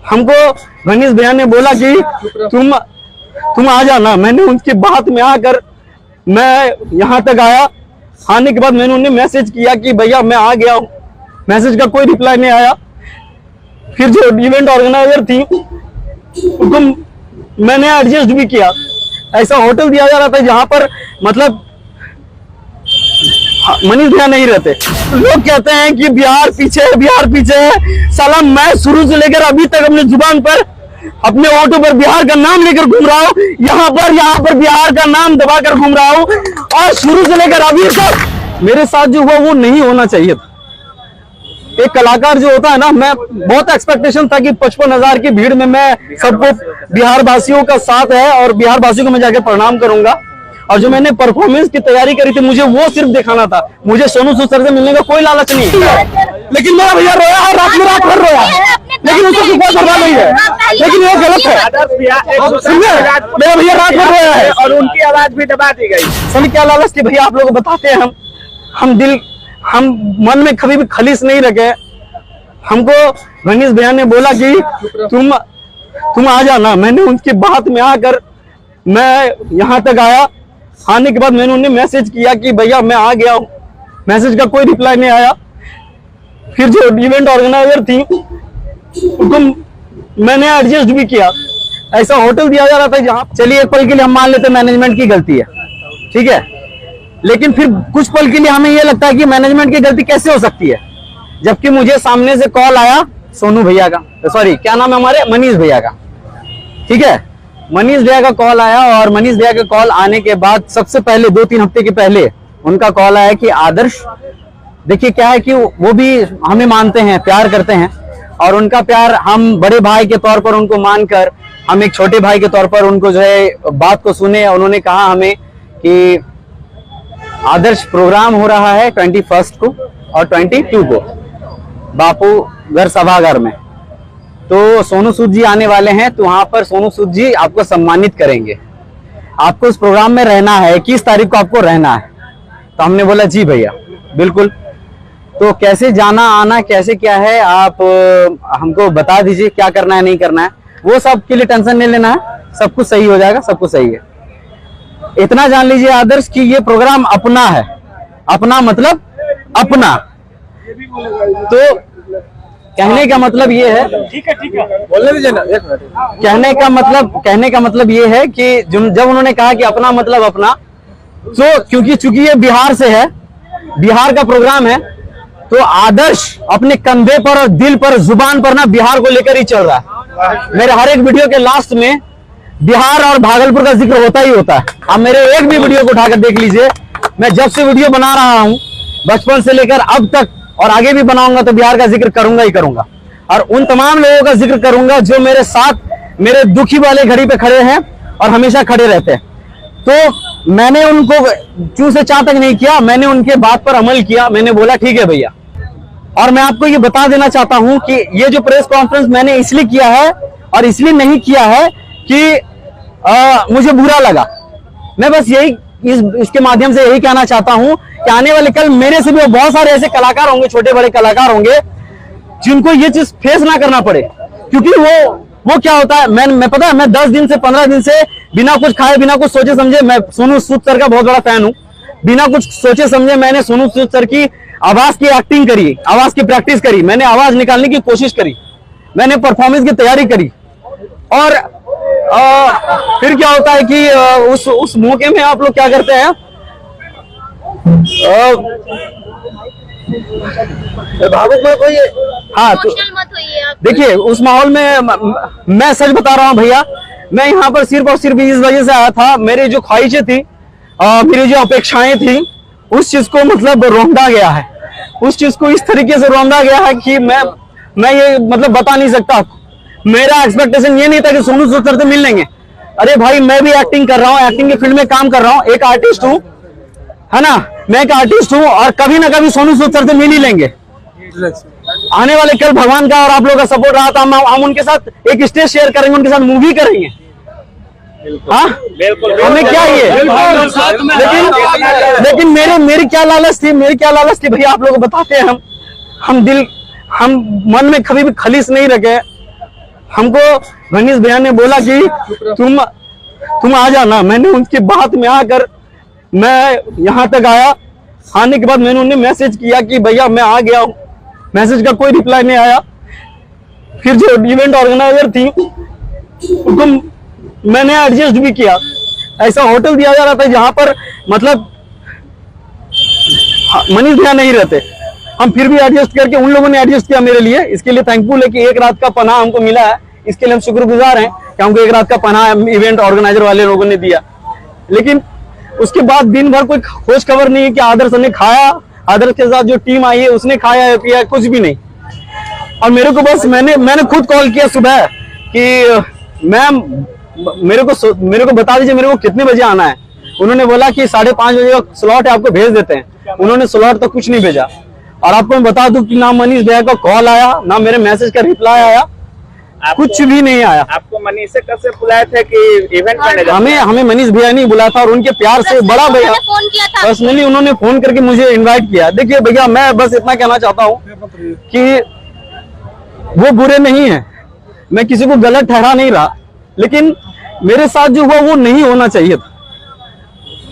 हमको गणेश भैया ने बोला कि तुम आ जाना। मैंने उनकी बात में आकर मैं यहाँ तक आया। आने के बाद मैंने उन्हें मैसेज किया कि भैया मैं आ गया हूँ। मैसेज का कोई रिप्लाई नहीं आया। फिर जो इवेंट ऑर्गेनाइजर थी उनको मैंने एडजस्ट भी किया। ऐसा होटल दिया जा रहा था जहां पर मतलब मनीष भैया नहीं रहते। लोग कहते हैं कि बिहार पीछे है, बिहार पीछे है। साला मैं शुरू से लेकर अभी तक अपने जुबान पर अपने ऑटो पर बिहार का नाम लेकर घूम रहा हूँ। यहाँ पर बिहार का नाम दबाकर घूम रहा हूँ और शुरू से लेकर अभी तक मेरे साथ जो हुआ वो नहीं होना चाहिए था। एक कलाकार जो होता है ना, मैं बहुत एक्सपेक्टेशन था कि 55,000 की भीड़ में मैं सबको बिहार वासियों का साथ है और बिहार वासियों को मैं जाकर प्रणाम करूंगा। और जो मैंने परफॉर्मेंस की तैयारी करी थी मुझे वो सिर्फ दिखाना था। मुझे सोनू सूद सर से मिलने का कोई लालच नहीं है। लेकिन मेरा भैया रोया है, रात भर रोया, लेकिन उसको कोई परवाह नहीं है। लेकिन वो गलत है। मेरा भैया रात भर रोया है और उनकी आवाज भी दबा दी गई। सर क्या लालच थी भैया, आप लोग बताते हैं। हम मन में कभी भी खलीस नहीं रखे। हमको गणेश भैया ने बोला कि तुम आ जाना। मैंने उनकी बात में आकर मैं यहाँ तक आया। आने के बाद मैंने उन्हें मैसेज किया कि भैया मैं आ गया हूँ। मैसेज का कोई रिप्लाई नहीं आया। फिर जो इवेंट ऑर्गेनाइजर थी उनको मैंने एडजस्ट भी किया। ऐसा होटल दिया जा रहा था जहाँ, चलिए एक पल के लिए हम मान लेते मैनेजमेंट की गलती है, ठीक है। लेकिन फिर कुछ पल के लिए हमें यह लगता है कि मैनेजमेंट की गलती कैसे हो सकती है, जबकि मुझे सामने से कॉल आया सोनू भैया का, सॉरी क्या नाम है हमारे, मनीष भैया का, ठीक है। मनीष भैया का कॉल आया और मनीष भैया का कॉल आने के बाद सबसे पहले 2-3 हफ्ते के पहले उनका कॉल आया कि आदर्श, देखिए क्या है कि वो भी हमें मानते हैं, प्यार करते हैं और उनका प्यार हम बड़े भाई के तौर पर उनको मानकर हम एक छोटे भाई के तौर पर उनको जो है बात को सुने। उन्होंने कहा हमें कि आदर्श प्रोग्राम हो रहा है 21 को और 22 को बापू घर सभागार में, तो सोनू सूद जी आने वाले हैं, तो वहां पर सोनू सूद जी आपको सम्मानित करेंगे, आपको उस प्रोग्राम में रहना है, 21 तारीख को आपको रहना है। तो हमने बोला जी भैया बिल्कुल। तो कैसे जाना आना कैसे क्या है आप हमको बता दीजिए, क्या करना है नहीं करना है, वो सब के लिए टेंशन नहीं लेना है, सब कुछ सही हो जाएगा, सब कुछ सही है। इतना जान लीजिए आदर्श कि ये प्रोग्राम अपना है। अपना मतलब अपना। तो कहने का मतलब ये है, ठीक है बोलने दीजिए ना, एक मिनट। कहने का मतलब ये है कि जब उन्होंने कहा कि अपना मतलब अपना, तो क्योंकि चूंकि ये बिहार से है, बिहार का प्रोग्राम है, तो आदर्श अपने कंधे पर और दिल पर जुबान पर ना बिहार को लेकर ही चल रहा है। मेरे हर एक वीडियो के लास्ट में बिहार और भागलपुर का जिक्र होता ही होता है। आप मेरे एक भी वीडियो को उठाकर देख लीजिए, मैं जब से वीडियो बना रहा हूं बचपन से लेकर अब तक और आगे भी बनाऊंगा तो बिहार का जिक्र करूंगा ही करूंगा। और उन तमाम लोगों का जिक्र करूंगा जो मेरे साथ मेरे दुखी वाले घड़ी पे खड़े हैं और हमेशा खड़े रहते हैं। तो मैंने उनको चूं से चा तक नहीं किया, मैंने उनके बात पर अमल किया। मैंने बोला ठीक है भैया। और मैं आपको ये बता देना चाहता हूं कि ये जो प्रेस कॉन्फ्रेंस मैंने इसलिए किया है और इसलिए नहीं किया है कि मुझे बुरा लगा। मैं बस यही इसके माध्यम से यही कहना चाहता हूं कि आने वाले कल मेरे से भी बहुत सारे ऐसे कलाकार होंगे, छोटे बड़े कलाकार होंगे जिनको ये चीज फेस ना करना पड़े। क्योंकि वो क्या होता है, मैं पता है, मैं 10 दिन से 15 दिन से बिना कुछ खाए बिना कुछ सोचे समझे, मैं सोनू सूद सर का बहुत बड़ा फैन हूं, बिना कुछ सोचे समझे मैंने सोनू सूद सर की आवाज की एक्टिंग करी, आवाज की प्रैक्टिस करी, मैंने आवाज निकालने की कोशिश करी, मैंने परफॉर्मेंस की तैयारी करी। और फिर क्या होता है कि उस मौके में आप लोग क्या करते हैं, भावुक मत होइए, हाँ तो देखिए उस माहौल में मैं सच बता रहा हूँ भैया, मैं यहाँ पर सिर्फ और सिर्फ इस वजह से आया था, मेरी जो ख्वाहिशें थी, मेरी जो अपेक्षाएं थी, उस चीज को मतलब रौंदा गया है, उस चीज को इस तरीके से रौंदा गया है कि मैं ये मतलब बता नहीं सकता। मेरा एक्सपेक्टेशन ये नहीं था कि सोनू सूद सर से मिल लेंगे। अरे भाई मैं भी एक्टिंग कर रहा हूँ, एक्टिंग के फील्ड में काम कर रहा हूँ, एक आर्टिस्ट हूँ, है ना, मैं एक आर्टिस्ट हूँ और कभी ना कभी सोनू सूद सर से मिल ही लेंगे। आने वाले कल भगवान का और आप लोगों का सपोर्ट रहा था, हम उनके साथ एक स्टेज शेयर करेंगे, उनके साथ मूवी करेंगे। हाँ हमें क्या ये, लेकिन मेरी क्या लालच थी, भैया आप लोग बताते हैं, हम मन में कभी भी खलीस नहीं रखे। हमको मनीष भैया ने बोला कि तुम आ जाना। मैंने उनकी बात में आकर मैं यहाँ तक आया। आने के बाद मैंने उन्हें मैसेज किया कि भैया मैं आ गया हूँ। मैसेज का कोई रिप्लाई नहीं आया। फिर जो इवेंट ऑर्गेनाइजर थी उनको मैंने एडजस्ट भी किया। ऐसा होटल दिया जा रहा था जहां पर मतलब मनीष भैया नहीं रहते, हम फिर भी एडजस्ट करके उन लोगों ने एडजस्ट किया मेरे लिए। इसके लिए थैंकफुल है कि एक रात का पनाह हमको मिला है। इसके लिए हम शुक्रगुजार हैं कि हमको एक रात का पनाह इवेंट ऑर्गेनाइजर वाले लोगों ने दिया। लेकिन उसके बाद दिन भर कोई खोज खबर नहीं है कि आदर्श ने खाया, आदर्श के साथ जो टीम आई है उसने खाया है पिया, कुछ भी नहीं। और मेरे को बस मैंने खुद कॉल किया सुबह कि मैम मेरे को बता दीजिए मेरे को कितने बजे आना है। उन्होंने बोला कि 5:30 बजे का स्लॉट है, आपको भेज देते हैं। उन्होंने स्लॉट तक कुछ नहीं भेजा। और आपको मैं बता दूं कि ना मनीष भैया का कॉल आया, ना मेरे मैसेज का रिप्लाई आया, कुछ भी नहीं आया। आपको मनीष से कब से बुलाए थे कि इवेंट मैनेजर? हमें मनीष भैया नहीं बुलाया था और उनके प्यार से बड़ा भैया पर्सनली उन्होंने फोन करके मुझे इनवाइट किया। देखिए भैया मैं बस इतना कहना चाहता हूँ कि वो बुरे नहीं है, मैं किसी को गलत ठहरा नहीं रहा, लेकिन मेरे साथ जो हुआ वो नहीं होना चाहिए था।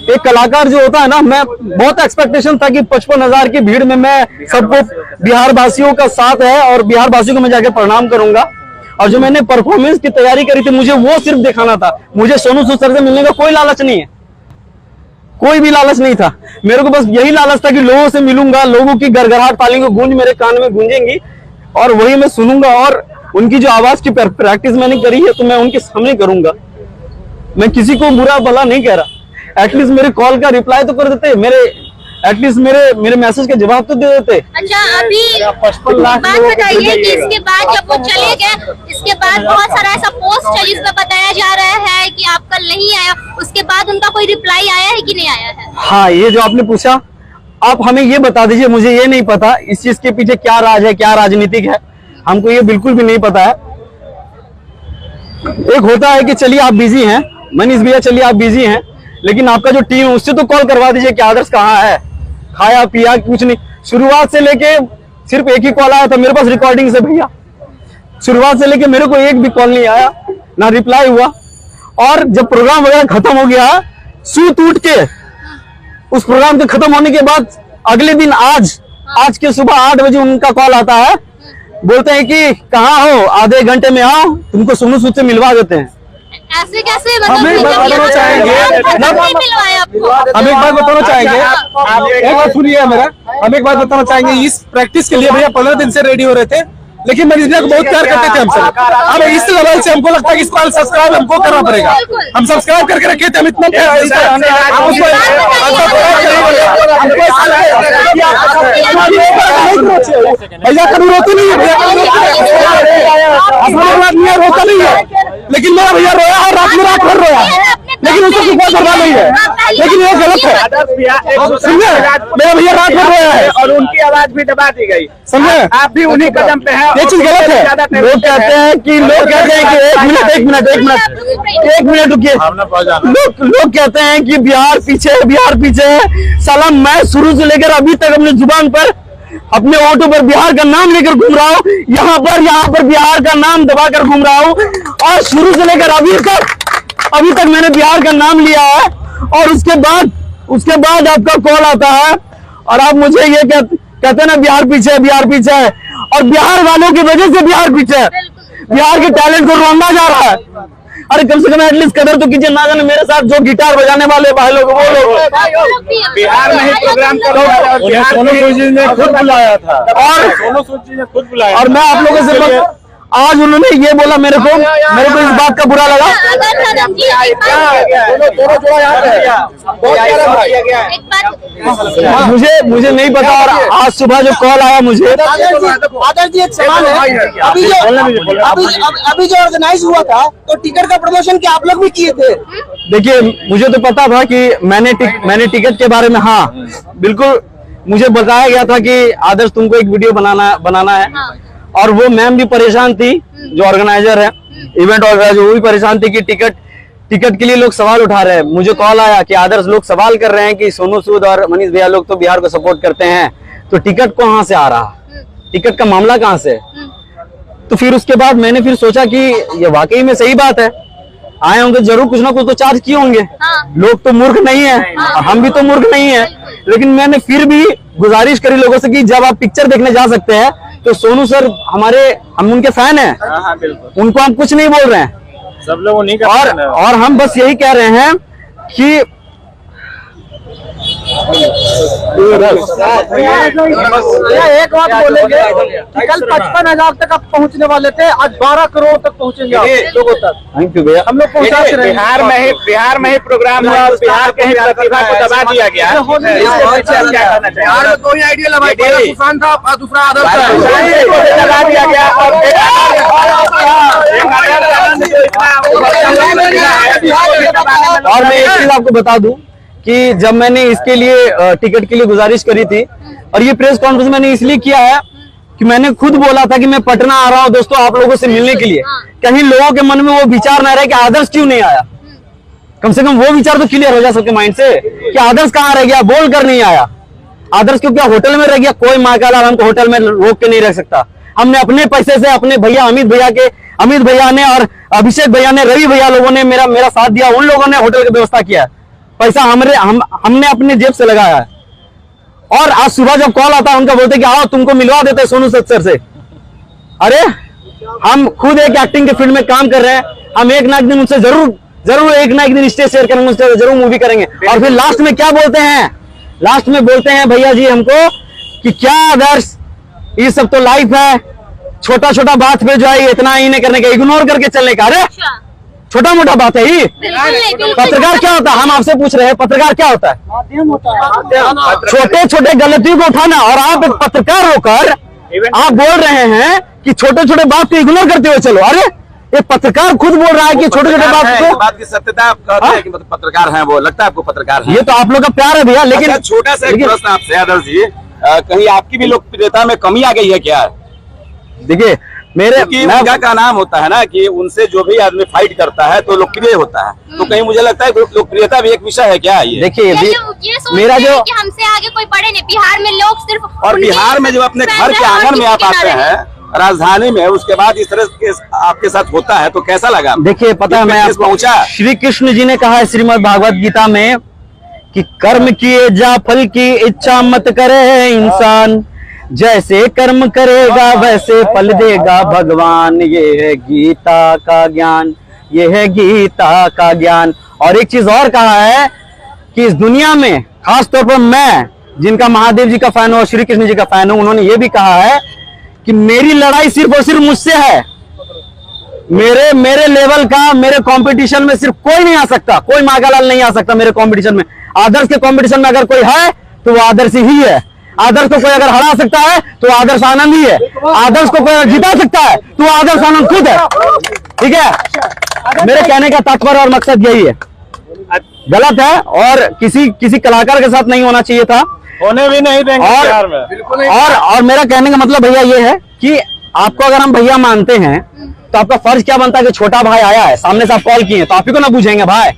एक कलाकार जो होता है ना, मैं बहुत एक्सपेक्टेशन था कि 55,000 की भीड़ में मैं सबको बिहार वासियों का साथ है और बिहार वासियों को मैं जाके प्रणाम करूंगा। और जो मैंने परफॉर्मेंस की तैयारी करी थी मुझे वो सिर्फ दिखाना था। मुझे सोनू सूद सर से मिलने का कोई लालच नहीं है, कोई भी लालच नहीं था। मेरे को बस यही लालच था कि लोगों से मिलूंगा, लोगों की गड़गड़ाहट तालियों की गूंज मेरे कान में गूंजेंगी और वही मैं सुनूंगा। और उनकी जो आवाज की प्रैक्टिस मैंने करी है तो मैं उनके सामने करूंगा। मैं किसी को बुरा भला नहीं कह रहा। एटलीस्ट मेरे कॉल का रिप्लाई तो कर देते, एटलीस्ट मेरे मैसेज का जवाब तो दे देते। अच्छा अभी 55 लाख बात बताइए कि इसके बाद जब वो चले गए, इसके बाद बहुत सारा ऐसा पोस्ट चली इसमें बताया जा रहा है कि आप कल नहीं आया, उसके बाद उनका कोई रिप्लाई आया है कि नहीं आया है? हाँ, ये जो आपने पूछा, आप हमें ये बता दीजिए, मुझे ये नहीं पता इस चीज के पीछे क्या राज है, क्या राजनीतिक है, हमको ये बिल्कुल भी नहीं पता है। एक होता है कि चलिए आप बिजी हैं मनीष भैया, चलिए आप बिजी हैं, लेकिन आपका जो टीम है उससे तो कॉल करवा दीजिए कि आदर्श कहाँ है, खाया पिया, कुछ नहीं। शुरुआत से लेके सिर्फ एक ही कॉल आया था मेरे पास रिकॉर्डिंग से भैया। शुरुआत से लेके मेरे को एक भी कॉल नहीं आया, ना रिप्लाई हुआ। और जब प्रोग्राम वगैरह खत्म हो गया, सूत उठ के उस प्रोग्राम के खत्म होने के बाद अगले दिन आज के सुबह 8 बजे उनका कॉल आता है, बोलते हैं कि कहाँ हो, आधे घंटे में आओ, तुमको सोनू सूद से मिलवा देते हैं। ऐसे कैसे? हम एक बात बताना चाहेंगे, एक बात सुनिए मेरा, हम एक बात बताना चाहेंगे। इस प्रैक्टिस के लिए भैया 15 दिन से रेडी हो रहे थे, लेकिन मनीष भैया को बहुत प्यार करते थे हमसे। अब इस लेवल से हमको लगता है कि इस बार सब्सक्राइब हमको करना पड़ेगा। हम सब्सक्राइब करके रखे थे, हम इतना भैया कभी रोते नहीं है, भैया रोता नहीं है, लेकिन मेरा भैया रोया है, रात भर रोया, लेकिन उसको कोई परवाह नहीं है। लेकिन ये गलत है, समझे? मेरा भैया रात भर रोया है और उनकी आवाज भी दबा दी गई, समझे? आप भी उन्हीं कदम पे हैं। ये चीज गलत है। लोग कहते हैं कि एक मिनट रुकिए। लोग कहते हैं कि बिहार पीछे है। साला मैं शुरू से लेकर अभी तक अपने जुबान पर अपने ऑटो पर बिहार का नाम लेकर घूम रहा हूँ, यहाँ पर बिहार का नाम दबाकर घूम रहा हूँ। और शुरू से लेकर अभी तक मैंने बिहार का नाम लिया है। और उसके बाद आपका कॉल आता है और आप मुझे ये कहते हैं ना बिहार पीछे है। और बिहार वालों की वजह से बिहार पीछे है। बिहार के टैलेंट को रोंदा जा रहा है। अरे कम से कम एटलीस्ट कदर तो कीजिए। ना जाने मेरे साथ जो गिटार बजाने वाले भाई लोग, वो लोग बिहार में ही प्रोग्राम कर रहे हैं। सोनू सूद जी ने खुद बुलाया था, और मैं आप लोगों से आज उन्होंने ये बोला मेरे को इस बात का बुरा लगा। मुझे नहीं पता। और आज सुबह जो कॉल आया मुझे, आदर्श जी एक सवाल है, अभी जो ऑर्गेनाइज हुआ था तो टिकट का प्रमोशन क्या आप लोग भी किए थे? देखिए मुझे तो पता था कि मैंने टिकट के बारे में, हाँ बिल्कुल, मुझे बताया गया था कि आदर्श तुमको एक वीडियो बनाना है। और वो मैम भी परेशान थी, जो ऑर्गेनाइजर है, इवेंट ऑर्गेनाइजर, वो भी परेशान थी कि टिकट के लिए लोग सवाल उठा रहे हैं। मुझे कॉल आया कि आदर्श लोग सवाल कर रहे हैं कि सोनू सूद और मनीष भैया लोग तो बिहार को सपोर्ट करते हैं, तो टिकट कहाँ से आ रहा, टिकट का मामला कहाँ से? तो फिर उसके बाद मैंने फिर सोचा कि ये वाकई में सही बात है, आए होंगे जरूर कुछ ना कुछ तो चार्ज किए होंगे। हाँ। लोग तो मूर्ख नहीं है और हम भी तो मूर्ख नहीं है। लेकिन मैंने फिर भी गुजारिश करी लोगों से कि जब आप पिक्चर देखने जा सकते हैं तो सोनू सर हम उनके फैन हैं, हाँ बिल्कुल, उनको हम कुछ नहीं बोल रहे हैं। सब लोग उन्हीं का fan है। और हम बस यही कह रहे हैं कि एक बात बोलेंगे कि कल 55,000 तक आप पहुंचने वाले थे, आज 12 करोड़ तक पहुंचेंगे आप लोगों तक। थैंक यू भैया। हम लोग पहुंचाते रहे। बिहार में ही प्रोग्राम हुआ और बिहार के ही प्रतिभा को दबा दिया गया। बिहार में कोई आइडिया लगा, तूफान था और दूसरा आदर्श दबा दिया गया और मैं एक चीज आपको बता दूं कि जब मैंने इसके लिए टिकट के लिए गुजारिश करी थी, और ये प्रेस कॉन्फ्रेंस मैंने इसलिए किया है कि मैंने खुद बोला था कि मैं पटना आ रहा हूं दोस्तों आप लोगों से मिलने के लिए। कहीं लोगों के मन में वो विचार ना रहे कि आदर्श क्यों नहीं आया, कम से कम वो विचार तो क्लियर हो जा सबके माइंड से कि आदर्श कहाँ रह गया, बोल कर नहीं आया। आदर्श क्यों क्या होटल में रह गया? कोई माँ का लाल हमको होटल में रोक के नहीं रख सकता। हमने अपने पैसे से अपने भैया अमित भैया ने और अभिषेक भैया ने, रवि भैया लोगों ने मेरा साथ दिया, उन लोगों ने होटल की व्यवस्था किया है। पैसा हमने अपने जेब से लगाया है। और आज सुबह जब कॉल आता है उनका बोलते कि आओ तुमको मिलवा देते सोनू सर से। अरे हम खुद एक एक्टिंग के फील्ड में काम कर रहे हैं, हम एक ना एक दिन उनसे जरूर एक ना एक दिन स्टेज शेयर करेंगे, उनसे जरूर मूवी करेंगे। और फिर लास्ट में क्या बोलते हैं? लास्ट में बोलते हैं भैया जी हमको कि क्या आदर्श ये सब तो लाइफ है, छोटा छोटा बात पे जो है इतना ही नहीं करने का, इग्नोर करके चलने का। अरे छोटा मोटा बात है ही। पत्रकार क्या होता है? हम आपसे पूछ रहे हैं पत्रकार क्या होता है? माध्यम होता है। छोटे छोटे गलतियों को उठाना। और आप एक पत्रकार होकर आप बोल रहे हैं कि छोटे छोटे बात को इग्नोर करते हुए चलो। अरे एक पत्रकार खुद बोल रहा है कि छोटे छोटे बात की सत्यता आप कहते हैं कि मतलब पत्रकार हैं वो, लगता है आपको पत्रकार है। ये तो आप लोग का प्यार है भैया। लेकिन छोटा सा एक प्रश्न आपसे आदर्श जी, कहीं आपकी भी लोकप्रियता में कमी आ गई है क्या? देखिए उनका का नाम होता है ना कि उनसे जो भी आदमी फाइट करता है तो लोकप्रिय होता है, तो कहीं मुझे लगता है लोकप्रियता भी एक विषय है क्या? ये देखिए मेरा जो कि हमसे आगे कोई बड़े नहीं, बिहार में लोग सिर्फ और बिहार में जब अपने घर के आंगन में आप आते हैं राजधानी में, उसके बाद इस तरह के आपके साथ होता है तो कैसा लगा? देखिए पता है मैं आपको पहुंचा, श्री कृष्ण जी ने कहा है श्रीमद् भागवत गीता में कि कर्म किए जा फल की इच्छा मत करे इंसान, जैसे कर्म करेगा वैसे फल देगा भगवान। ये है गीता का ज्ञान, ये है गीता का ज्ञान। और एक चीज और कहा है कि इस दुनिया में खास तौर पर मैं जिनका महादेव जी का फैन हूं और श्री कृष्ण जी का फैन हूं, उन्होंने ये भी कहा है कि मेरी लड़ाई सिर्फ और सिर्फ मुझसे है। मेरे लेवल का मेरे कंपटीशन में सिर्फ कोई नहीं आ सकता, कोई मागालाल नहीं आ सकता मेरे कंपटीशन में। आदर्श के कंपटीशन में अगर कोई है तो वो आदर्श ही है। आदर्श को कोई अगर हरा सकता है तो आदर्श आनंद ही है। आदर्श को कोई अगर जिता सकता है तो आदर्श आनंद खुद है। ठीक है, मेरे कहने का तात्पर्य और मकसद यही है। गलत है और किसी कलाकार के साथ नहीं होना चाहिए था, होने भी नहीं देंगे बिहार में। और मेरा कहने का मतलब भैया ये है कि आपको अगर हम भैया मानते हैं तो आपका फर्ज क्या बनता है कि छोटा भाई आया है सामने से आप कॉल किए तो आप ही को ना पूछेंगे भाई